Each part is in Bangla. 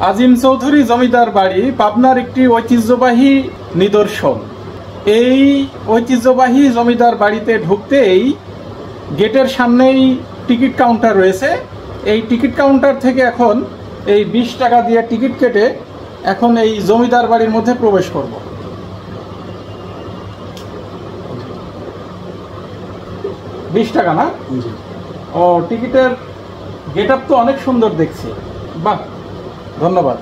আজিম চৌধুরী জমিদার বাড়ি পাবনার একটি ঐতিহ্যবাহী নিদর্শন। এই ঐতিহ্যবাহী জমিদার বাড়িতে ঢুকতেই গেটের সামনেই টিকিট কাউন্টার রয়েছে। এই টিকিট কাউন্টার থেকে এখন এই 20 টাকা দিয়ে টিকিট কেটে এখন এই জমিদার বাড়ির মধ্যে প্রবেশ করব। 20 টাকা না? ও, টিকিটের গেট আপ তো অনেক সুন্দর দেখছি। বাহ, ধন্যবাদ।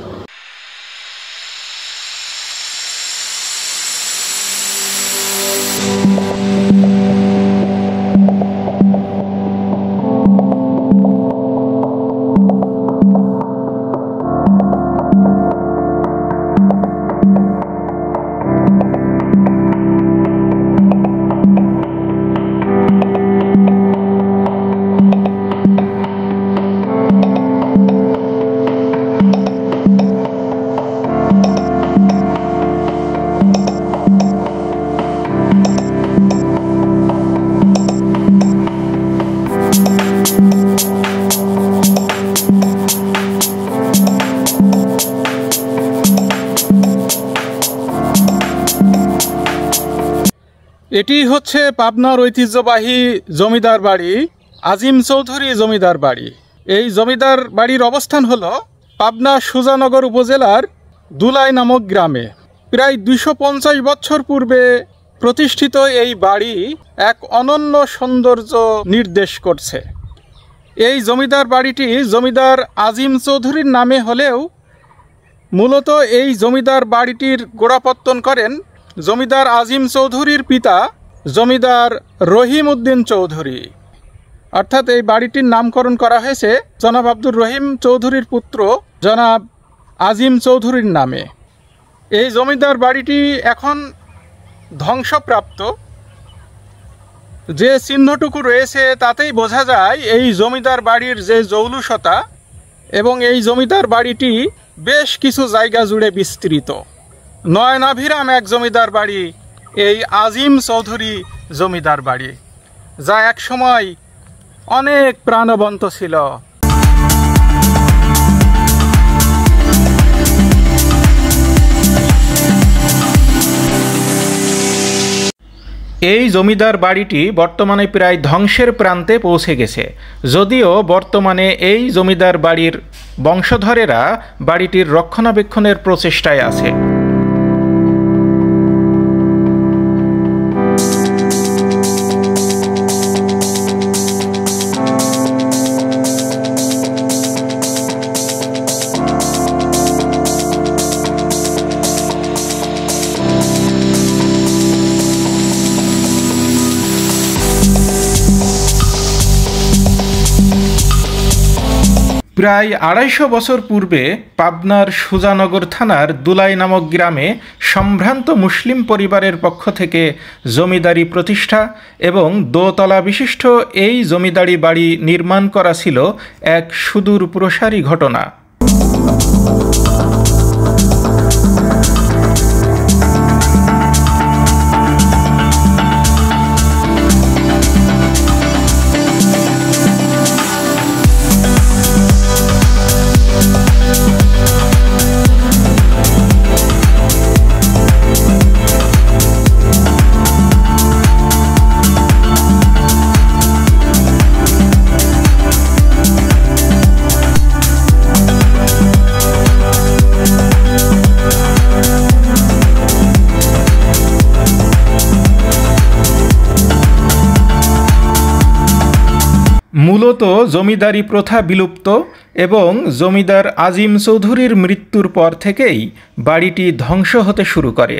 এটি হচ্ছে পাবনার ঐতিহ্যবাহী জমিদার বাড়ি, আজিম চৌধুরী জমিদার বাড়ি। এই জমিদার বাড়ির অবস্থান হলো পাবনা সুজানগর উপজেলার দুলাই নামক গ্রামে। প্রায় 250 বছর পূর্বে প্রতিষ্ঠিত এই বাড়ি এক অনন্য সৌন্দর্য নির্দেশ করছে। এই জমিদার বাড়িটি জমিদার আজিম চৌধুরীর নামে হলেও মূলত এই জমিদার বাড়িটির গোড়াপত্তন করেন জমিদার আজিম চৌধুরীর পিতা জমিদার রহিম উদ্দিন চৌধুরী। অর্থাৎ এই বাড়িটির নামকরণ করা হয়েছে জনাব আব্দুর রহিম চৌধুরীর পুত্র জনাব আজিম চৌধুরীর নামে। এই জমিদার বাড়িটি এখন ধ্বংসপ্রাপ্ত। যে চিহ্নটুকু রয়েছে তাতেই বোঝা যায় এই জমিদার বাড়ির যে জৌলুসতা, এবং এই জমিদার বাড়িটি বেশ কিছু জায়গা জুড়ে বিস্তৃত। নয়নাভিরাম এক জমিদার বাড়ি এই আজিম চৌধুরী জমিদার বাড়ি, যা এক সময় অনেক প্রাণবন্ত ছিল। এই জমিদার বাড়িটি বর্তমানে প্রায় ধ্বংসের প্রান্তে পৌঁছে গেছে, যদিও বর্তমানে এই জমিদার বাড়ির বংশধরেরা বাড়িটির রক্ষণাবেক্ষণের প্রচেষ্টায় আছে। প্রায় 250 বছর পূর্বে পাবনার সুজানগর থানার দুলাই নামক গ্রামে সম্ভ্রান্ত মুসলিম পরিবারের পক্ষ থেকে জমিদারি প্রতিষ্ঠা এবং দোতলা বিশিষ্ট এই জমিদারি বাড়ি নির্মাণ করা ছিল এক সুদূর প্রসারী ঘটনা। মূলত জমিদারি প্রথা বিলুপ্ত এবং জমিদার আজিম চৌধুরীর মৃত্যুর পর থেকেই বাড়িটি ধ্বংস হতে শুরু করে।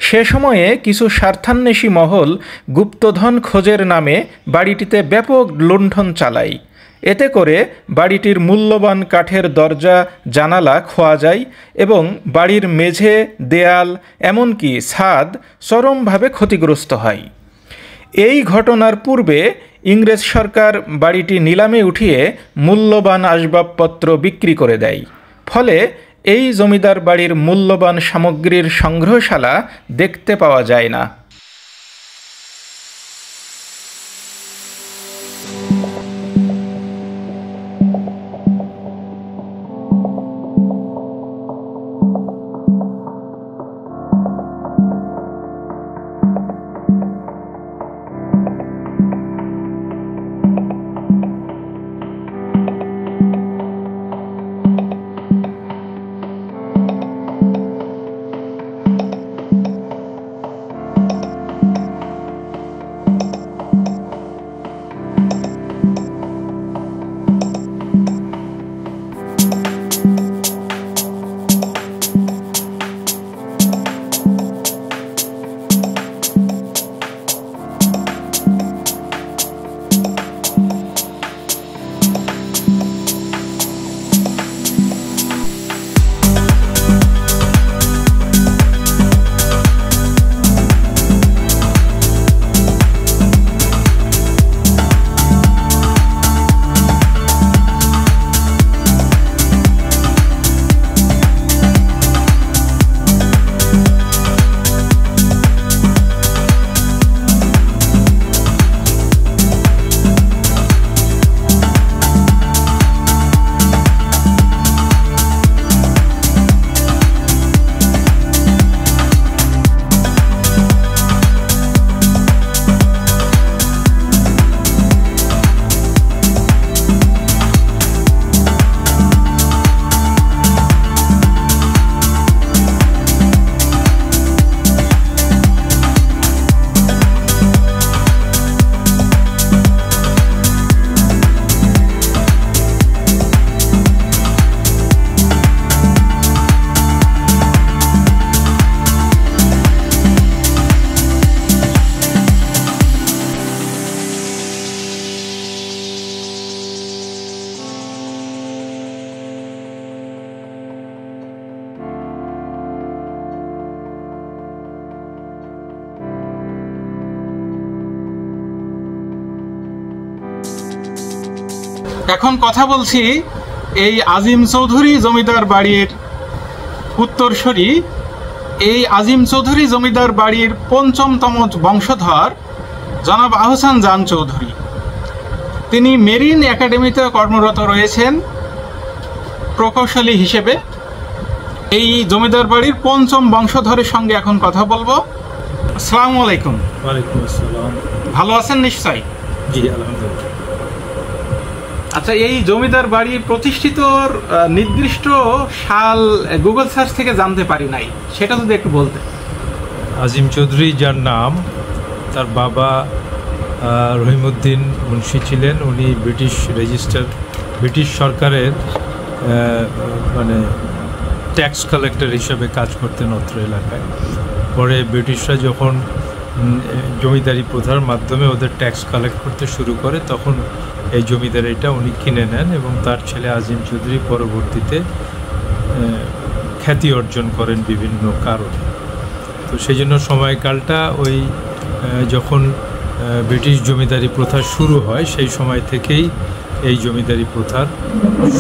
সে সময়ে কিছু স্বার্থান্বেষী মহল গুপ্তধন খোঁজের নামে বাড়িটিতে ব্যাপক লুণ্ঠন চালায়। এতে করে বাড়িটির মূল্যবান কাঠের দরজা জানালা খোয়া যায় এবং বাড়ির মেঝে, দেয়াল, এমনকি ছাদ চরমভাবে ক্ষতিগ্রস্ত হয়। এই ঘটনার পূর্বে ইংরেজ সরকার বাড়িটি নিলামে উঠিয়ে মূল্যবান আসবাবপত্র বিক্রি করে দেয়। ফলে এই জমিদার বাড়ির মূল্যবান সামগ্রীর সংগ্রহশালা দেখতে পাওয়া যায় না। এখন কথা বলছি এই আজিম চৌধুরী জমিদার বাড়ির উত্তরসূরি। এই আজিম চৌধুরী জমিদার বাড়ির পঞ্চমতম বংশধর জনাব আহসান জান চৌধুরী। তিনি মেরিন একাডেমিতে কর্মরত রয়েছেন প্রকৌশলী হিসেবে। এই জমিদার বাড়ির পঞ্চম বংশধরের সঙ্গে এখন কথা বলবো। আসসালামু আলাইকুম। ওয়ালাইকুম আসসালাম। ভালো আছেন নিশ্চয়ই? জি আলহামদুলিল্লাহ। আচ্ছা, এই জমিদার বাড়ি প্রতিষ্ঠিত নির্দিষ্ট সাল গুগল সার্চ থেকে জানতে পারি নাই, সেটা যদি একটু বলতে। আজিম চৌধুরী যার নাম, তার বাবা রহিমউদ্দিন মুন্সি ছিলেন। উনি ব্রিটিশ সরকারের মানে ট্যাক্স কালেক্টর হিসেবে কাজ করতেন অত্র এলাকায়। পরে ব্রিটিশরা যখন জমিদারি প্রথার মাধ্যমে ওদের ট্যাক্স কালেক্ট করতে শুরু করে, তখন এই জমিদারিটা উনি কিনে নেন এবং তার ছেলে আজিম চৌধুরী পরবর্তীতে খ্যাতি অর্জন করেন বিভিন্ন কারণে। তো সেই জন্য সময়কালটা ওই যখন ব্রিটিশ জমিদারি প্রথা শুরু হয় সেই সময় থেকেই এই জমিদারি প্রথার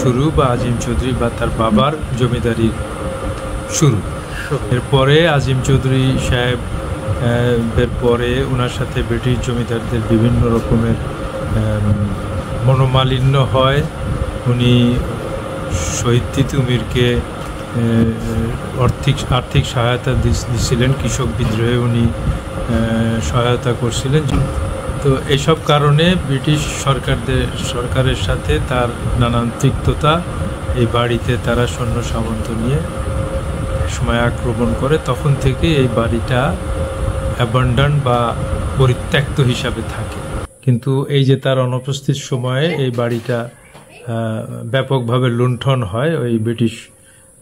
শুরু, বা আজিম চৌধুরী বা তার বাবার জমিদারির শুরু। এরপরে আজিম চৌধুরী সাহেব এর পরে ওনার সাথে ব্রিটিশ জমিদারদের বিভিন্ন রকমের মনোমালিন্য হয়। উনি শহীদ তিতুমিরকে আর্থিক সহায়তা দিয়েছিলেন, কৃষক বিদ্রোহে উনি সহায়তা করছিলেন। তো এইসব কারণে ব্রিটিশ সরকারের সাথে তার নানান তিক্ততা, এই বাড়িতে তারা সৈন্য সামন্ত নিয়ে সময় আক্রমণ করে। তখন থেকে এই বাড়িটা অ্যাবান্ডন বা পরিত্যক্ত হিসাবে থাকে। কিন্তু এই যে তার অনুপস্থিত সময়ে এই বাড়িটা ব্যাপকভাবে লুণ্ঠন হয় ওই ব্রিটিশ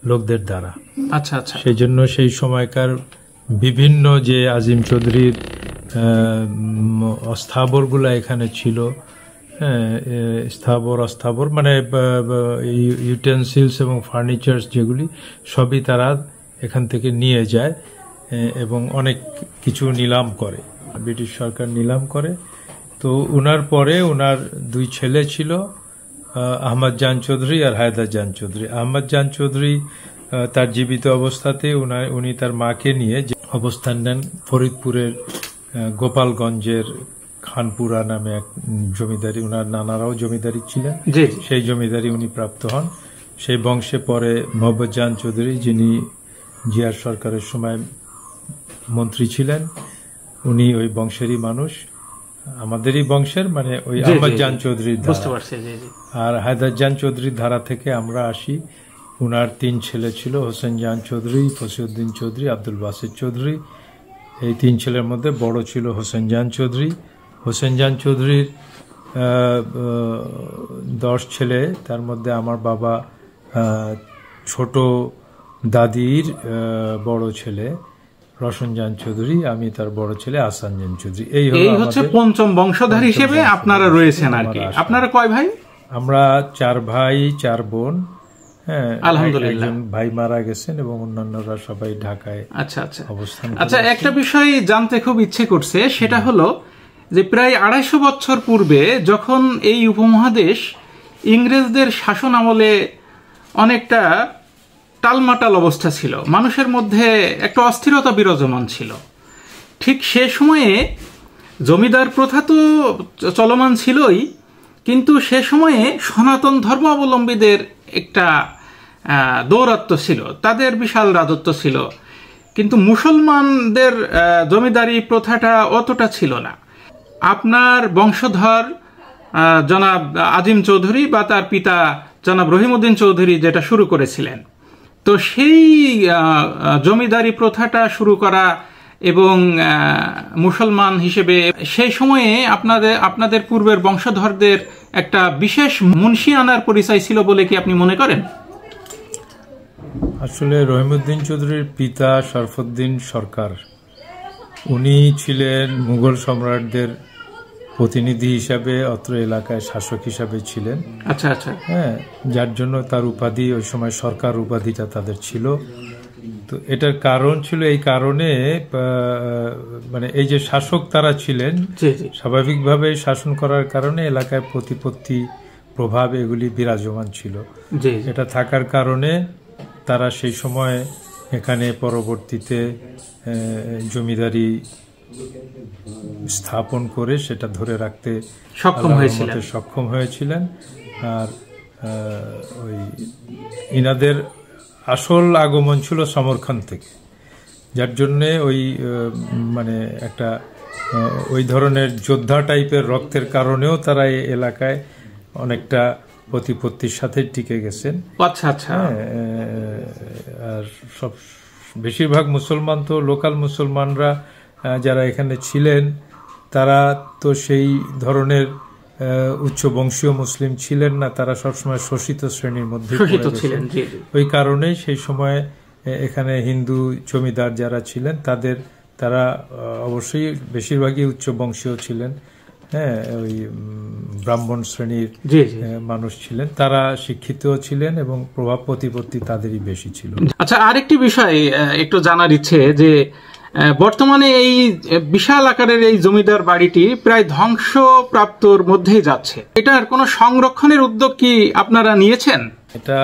লোকদের দ্বারা। আচ্ছা আচ্ছা। সেই জন্য সেই সময়কার বিভিন্ন যে আজিম চৌধুরীর অস্থাবরগুলো এখানে ছিল, অস্থাবর মানে ইউটেন্সিলস এবং ফার্নিচার্স যেগুলি সবই তারা এখান থেকে নিয়ে যায় এবং অনেক কিছু নিলাম করে, ব্রিটিশ সরকার নিলাম করে। তো উনার পরে উনার দুই ছেলে ছিল, আহমদ জান চৌধুরী আর হায়দার জান চৌধুরী। আহমদ জান চৌধুরী তার জীবিত অবস্থাতে উনি তার মাকে নিয়ে অবস্থান নেন ফরিদপুরের গোপালগঞ্জের খানপুরা নামে এক জমিদারি। উনার নানারাও জমিদারি ছিলেন, সেই জমিদারি উনি প্রাপ্ত হন। সেই বংশে পরে মোহাম্মদ জান চৌধুরী, যিনি জিয়ার সরকারের সময় মন্ত্রী ছিলেন, উনি ওই বংশেরই মানুষ, আমাদেরই বংশের, মানে ওই আহমদ জান চৌধুরীর ধারা। আর হায়দার জান চৌধুরীর ধারা থেকে আমরা আসি। উনার তিন ছেলে ছিল, হোসেন জান চৌধুরী, ফসিউদ্দিন চৌধুরী, আব্দুল বাসিত চৌধুরী। এই তিন ছেলের মধ্যে বড় ছিল হোসেন জান চৌধুরী। হোসেন জান চৌধুরীর 10 ছেলে, তার মধ্যে আমার বাবা ছোট দাদির বড় ছেলে রোশন জান চৌধুরী, আমি তার বড় ছেলে আহসান জান চৌধুরী। এই হচ্ছে পঞ্চম বংশধর হিসেবে আপনারা রয়েছেন আর কি। আপনারা কয় ভাই? আমরা 4 ভাই 4 বোন। হ্যাঁ, আলহামদুলিল্লাহ। ভাই মারা গেছেন এবং অন্যান্যরা সবাই ঢাকায় অবস্থান। আচ্ছা, একটা বিষয় জানতে খুব ইচ্ছে করছে, সেটা হলো যে প্রায় 250 বছর পূর্বে যখন এই উপমহাদেশ ইংরেজদের শাসন আমলে অনেকটা টালমাটাল অবস্থা ছিল, মানুষের মধ্যে একটা অস্থিরতা বিরাজমান ছিল, ঠিক সে সময়ে জমিদার প্রথা তো চলমান ছিলই, কিন্তু সে সময়ে সনাতন ধর্মাবলম্বীদের একটা দৌরাত্ম্য ছিল, তাদের বিশাল রাজত্ব ছিল। কিন্তু মুসলমানদের জমিদারি প্রথাটা অতটা ছিল না। আপনার বংশধর জনাব আজিম চৌধুরী বা তার পিতা জনাব রহিমউদ্দিন চৌধুরী যেটা শুরু করেছিলেন, তো সেই জমিদারি প্রথাটা শুরু করা এবং মুসলমান হিসেবে সেই সময়ে আপনাদের পূর্বের বংশধরদের একটা বিশেষ মুন্সিয়ানার পরিচয় ছিল বলে কি আপনি মনে করেন? আসলে রহিমউদ্দিন চৌধুরীর পিতা শরফুদ্দিন সরকার, উনি ছিলেন মুঘল সম্রাটদের প্রতিনিধি হিসাবে অত্র এলাকায় শাসক হিসাবে ছিলেন। আচ্ছা আচ্ছা। হ্যাঁ, যার জন্য তার উপাধি ওই সময় সরকার উপাধিটা তাদের ছিল। তো এটার কারণ ছিল, এই কারণে মানে এই যে শাসক তারা ছিলেন, স্বাভাবিকভাবে শাসন করার কারণে এলাকায় প্রতিপত্তি প্রভাব এগুলি বিরাজমান ছিল। এটা থাকার কারণে তারা সেই সময় এখানে পরবর্তীতে জমিদারি স্থাপন করে সেটা ধরে রাখতে সক্ষম হয়েছিলেন। আর ওই ইনাদের আসল আগমন ছিল সমরখান থেকে, যার জন্যে ওই মানে একটা ওই ধরনের যোদ্ধা টাইপের রক্তের কারণেও তারা এই এলাকায় অনেকটা প্রতিপত্তির সাথে টিকে গেছেন। আচ্ছা আচ্ছা। আর সব বেশিরভাগ মুসলমান তো লোকাল মুসলমানরা যারা এখানে ছিলেন তারা তো সেই ধরনের উচ্চ বংশীয় মুসলিম ছিলেন না, তারা সবসময় শোষিত শ্রেণীর মধ্যে ছিলেন। ওই কারণে সেই সময় এখানে হিন্দু জমিদার যারা ছিলেন তারা অবশ্যই বেশিরভাগই উচ্চ বংশীয় ছিলেন। হ্যাঁ, ওই ব্রাহ্মণ শ্রেণীর মানুষ ছিলেন, তারা শিক্ষিত ছিলেন এবং প্রভাব প্রতিপত্তি তাদেরই বেশি ছিল। আচ্ছা, আরেকটি বিষয় একটু জানার ইচ্ছে যে বর্তমানে এই বিশাল আকারের এই জমিদার বাড়িটি প্রায় ধ্বংসপ্রাপ্তর মধ্যেই যাচ্ছে। এটার কোনো সংরক্ষণের উদ্যোগ কি আপনারা নিয়েছেন? এটা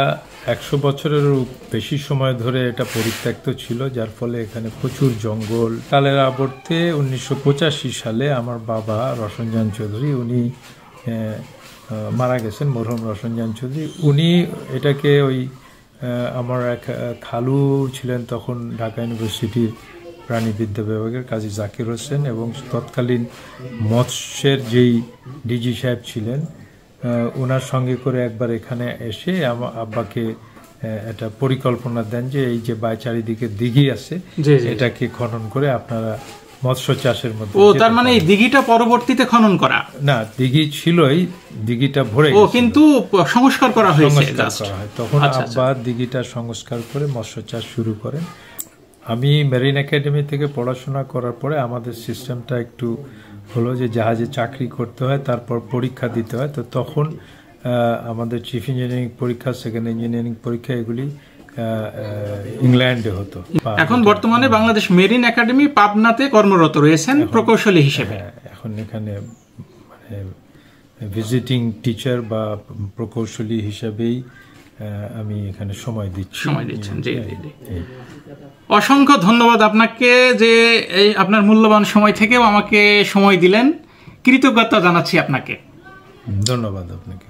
100 বছরেরও বেশি সময় ধরে এটা পরিত্যক্ত ছিল, যার ফলে এখানে প্রচুর জঙ্গল। কালের আবর্তে 1985 সালে আমার বাবা রসনজান চৌধুরী, উনি মারা গেছেন, মরহুম রসনজান চৌধুরী। উনি এটাকে ওই আমার এক খালু ছিলেন তখন ঢাকা ইউনিভার্সিটির প্রাণীবিদ্যা বিভাগের কাজী জাকির হোসেন, এবং তৎকালীন মৎস্যের যেই ডিজি সাহেব ছিলেন ওনার সঙ্গে করে একবার এখানে এসে আমার আব্বাকে একটা পরিকল্পনা দেন যে এই যে চারিদিকে দিঘি আছে এটাকে খনন করে আপনারা মৎস্য চাষের মধ্যে। ও, তার মানে এই দিঘিটা পরবর্তীতে খনন করা না, দিঘি ছিলই, দিঘিটা ভরে কিন্তু সংস্কার করা হয়েছে। তখন আব্বা দিঘিটা সংস্কার করে মৎস্য চাষ শুরু করেন। আমি মেরিন একাডেমি থেকে পড়াশোনা করার পরে আমাদের সিস্টেমটা একটু হলো যে জাহাজে চাকরি করতে হয়, তারপর পরীক্ষা দিতে হয়। তো তখন আমাদের চিফ ইঞ্জিনিয়ারিং পরীক্ষা, সেকেন্ড ইঞ্জিনিয়ারিং পরীক্ষা এগুলি ইংল্যান্ডে হতো। এখন বর্তমানে বাংলাদেশ মেরিন একাডেমি পাবনাতে কর্মরত রয়েছেন প্রকৌশলী হিসেবে। এখন এখানে মানে ভিজিটিং টিচার বা প্রকৌশলী হিসেবেই আমি এখানে সময় দিচ্ছেন। জি জি জি, অসংখ্য ধন্যবাদ আপনাকে যে এই আপনার মূল্যবান সময় থেকেও আমাকে সময় দিলেন। কৃতজ্ঞতা জানাচ্ছি আপনাকে। ধন্যবাদ আপনাকে।